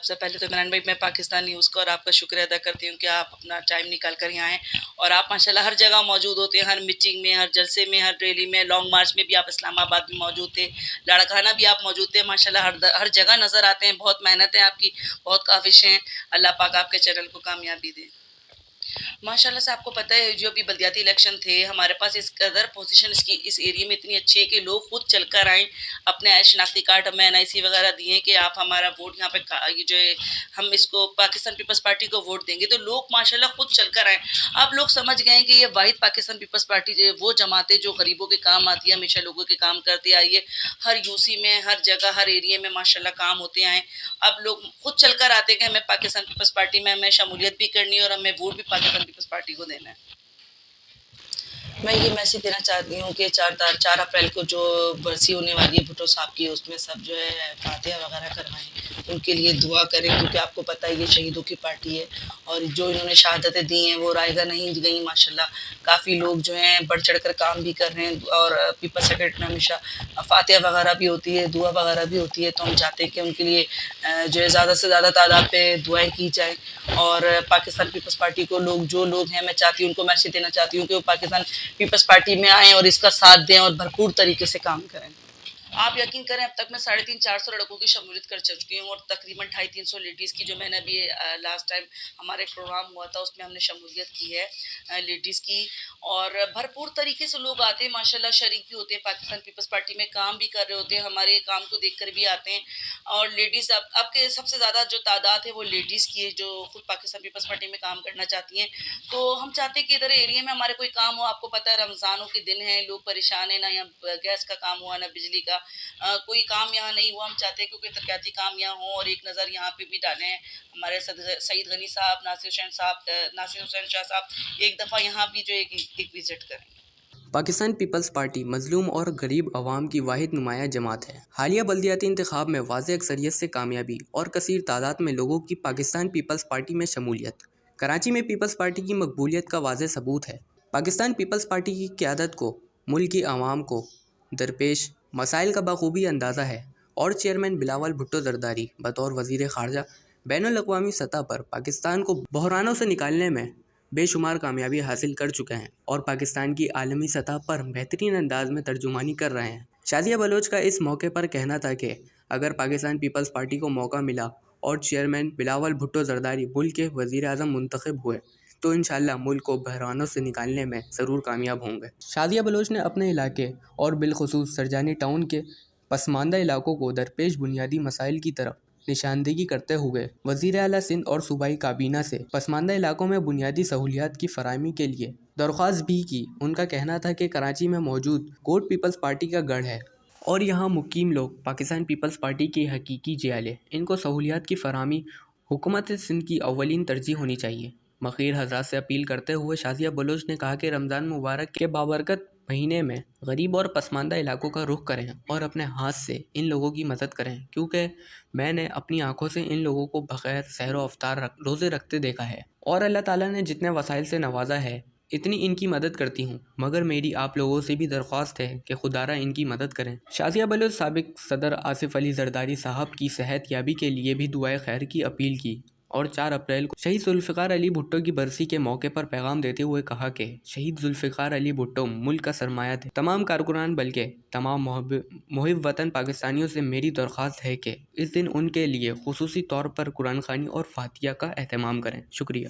سے پہلے تو عمران بھائی میں پاکستان نیوز کا اور آپ کا شکریہ ادا کرتی ہوں کہ آپ اپنا ٹائم نکال کر یہاں آئیں اور آپ ماشاءاللہ ہر جگہ موجود ہوتے ہیں، ہر میٹنگ میں، ہر جلسے میں، ہر ریلی میں، لانگ مارچ میں بھی آپ اسلام آباد میں موجود تھے، لاڑکانہ بھی آپ موجود تھے، ماشاءاللہ ہر جگہ نظر آتے ہیں، بہت محنت ہے آپ کی، بہت کاوش ہیں، اللہ پاک آپ کے چینل کو کامیابی دے۔ ماشاءاللہ سے آپ کو پتہ ہے جو ابھی بلدیاتی الیکشن تھے ہمارے پاس اس قدر پوزیشن اس ایریے میں اتنی اچھی ہے کہ لوگ خود چل کر آئیں، اپنے شناختی کارڈ ہمیں NIC وغیرہ دیے کہ آپ ہمارا ووٹ یہاں پہ یہ جو ہے ہم اس کو پاکستان پیپلز پارٹی کو ووٹ دیں گے، تو لوگ ماشاءاللہ خود چل کر آئیں۔ اب لوگ سمجھ گئے ہیں کہ یہ واحد پاکستان پیپلز پارٹی جو ہے وہ جماعت ہے جو غریبوں کے کام آتی ہے، ہمیشہ لوگوں کے کام کرتی آئی ہے، ہر UC میں، ہر جگہ، ہر ایریے میں ماشاءاللہ کام ہوتے آئے۔ اب لوگ خود چل کر آتے کہ ہمیں پاکستان پیپلز پارٹی میں ہمیں شمولیت بھی کرنی ہے اور ہمیں ووٹ بھی پاکستان پیپلز پارٹی کو دینا ہے۔ میں یہ میسج دینا چاہتی ہوں کہ 4 اپریل کو جو برسی ہونے والی ہے بھٹو صاحب کی، اس میں سب جو ہے فاتحہ وغیرہ کروائیں، ان کے لیے دعا کریں، کیونکہ آپ کو پتہ ہے یہ شہیدوں کی پارٹی ہے اور جو انہوں نے شہادتیں دی ہیں وہ رائے گاہ نہیں گئیں ماشاءاللہ۔ کافی لوگ جو ہیں بڑھ چڑھ کر کام بھی کر رہے ہیں اور پیپل سیکرٹری میں ہمیشہ فاتحہ وغیرہ بھی ہوتی ہے، دعا وغیرہ بھی ہوتی ہے، تو ہم چاہتے ہیں کہ ان کے لیے جو ہے زیادہ سے زیادہ تعداد پہ دعائیں کی جائیں اور پاکستان پیپلز پارٹی کو جو لوگ ہیں، میں چاہتی ہوں ان کو میسج دینا چاہتی ہوں کہ وہ پاکستان پیپلز پارٹی میں آئیں اور اس کا ساتھ دیں اور بھرپور طریقے سے کام کریں۔ آپ یقین کریں اب تک میں 350-400 لڑکوں کی شمولیت کر چکی ہوں اور تقریباً 250-300 لیڈیز کی جو میں نے ابھی لاسٹ ٹائم ہمارے پروگرام ہوا تھا اس میں ہم نے شمولیت کی ہے لیڈیز کی، اور بھرپور طریقے سے لوگ آتے ہیں ماشاءاللہ، شریک بھی ہوتے ہیں، پاکستان پیپلز پارٹی میں کام بھی کر رہے ہوتے ہیں، ہمارے کام کو دیکھ کر بھی آتے ہیں اور لیڈیز اب کے سب سے زیادہ جو تعداد ہے وہ لیڈیز کی ہے جو خود پاکستان پیپلز پارٹی میں کام کرنا چاہتی ہیں۔ تو ہم چاہتے ہیں کہ ادھر ایریے میں ہمارے کوئی کام ہو، آپ کو پتہ ہے رمضانوں کے دن ہیں، لوگ پریشان ہیں، نہ یہاں گیس کا کام ہوا نہ بجلی کا، کوئی کام یہاں نہیں ہوا، ہم چاہتے ہیں کیونکہ ترقیاتی کام یہاں ہوں اور ایک نظر یہاں پہ بھی ڈالیں ہمارے سعید غنی صاحب، ناصر حسین شاہ صاحب ایک دفعہ یہاں بھی جو ایک وزٹ کریں۔ پاکستان پیپلز پارٹی مظلوم اور غریب عوام کی واحد نمایاں جماعت ہے۔ حالیہ بلدیاتی انتخاب میں واضح اکثریت سے کامیابی اور کثیر تعداد میں لوگوں کی پاکستان پیپلز پارٹی میں شمولیت کراچی میں پیپلز پارٹی کی مقبولیت کا واضح ثبوت ہے۔ پاکستان پیپلز پارٹی کی قیادت کو ملک کی عوام کو درپیش مسائل کا بخوبی اندازہ ہے اور چیئرمین بلاول بھٹو زرداری بطور وزیر خارجہ بین الاقوامی سطح پر پاکستان کو بحرانوں سے نکالنے میں بے شمار کامیابی حاصل کر چکے ہیں اور پاکستان کی عالمی سطح پر بہترین انداز میں ترجمانی کر رہے ہیں۔ شادیہ بلوچ کا اس موقع پر کہنا تھا کہ اگر پاکستان پیپلز پارٹی کو موقع ملا اور چیئرمین بلاول بھٹو زرداری ملک کے وزیر اعظم منتخب ہوئے تو انشاءاللہ ملک کو بحرانوں سے نکالنے میں ضرور کامیاب ہوں گے۔ شادیہ بلوچ نے اپنے علاقے اور بالخصوص سرجانی ٹاؤن کے پسماندہ علاقوں کو درپیش بنیادی مسائل کی طرف نشاندہی کرتے ہوئے وزیر اعلیٰ سندھ اور صوبائی کابینہ سے پسماندہ علاقوں میں بنیادی سہولیات کی فراہمی کے لیے درخواست بھی کی۔ ان کا کہنا تھا کہ کراچی میں موجود کوٹ پیپلز پارٹی کا گڑھ ہے اور یہاں مقیم لوگ پاکستان پیپلز پارٹی کی حقیقی جیالے، ان کو سہولیات کی فراہمی حکومت سندھ کی اولین ترجیح ہونی چاہیے۔ مخیر حضرات سے اپیل کرتے ہوئے شادیہ بلوچ نے کہا کہ رمضان مبارک کے بابرکت مہینے میں غریب اور پسماندہ علاقوں کا رخ کریں اور اپنے ہاتھ سے ان لوگوں کی مدد کریں، کیونکہ میں نے اپنی آنکھوں سے ان لوگوں کو بغیر سحر و افطار روزے رکھتے دیکھا ہے اور اللہ تعالیٰ نے جتنے وسائل سے نوازا ہے اتنی ان کی مدد کرتی ہوں، مگر میری آپ لوگوں سے بھی درخواست ہے کہ خدا را ان کی مدد کریں۔ شادیہ بلوچ سابق صدر آصف علی زرداری صاحب کی صحت یابی کے لیے بھی دعائے خیر کی اپیل کی اور 4 اپریل کو شہید ذوالفقار علی بھٹو کی برسی کے موقع پر پیغام دیتے ہوئے کہا کہ شہید ذوالفقار علی بھٹو ملک کا سرمایہ تھے۔ تمام کارکنان بلکہ تمام محب وطن پاکستانیوں سے میری درخواست ہے کہ اس دن ان کے لیے خصوصی طور پر قرآن خوانی اور فاتحہ کا اہتمام کریں۔ شکریہ۔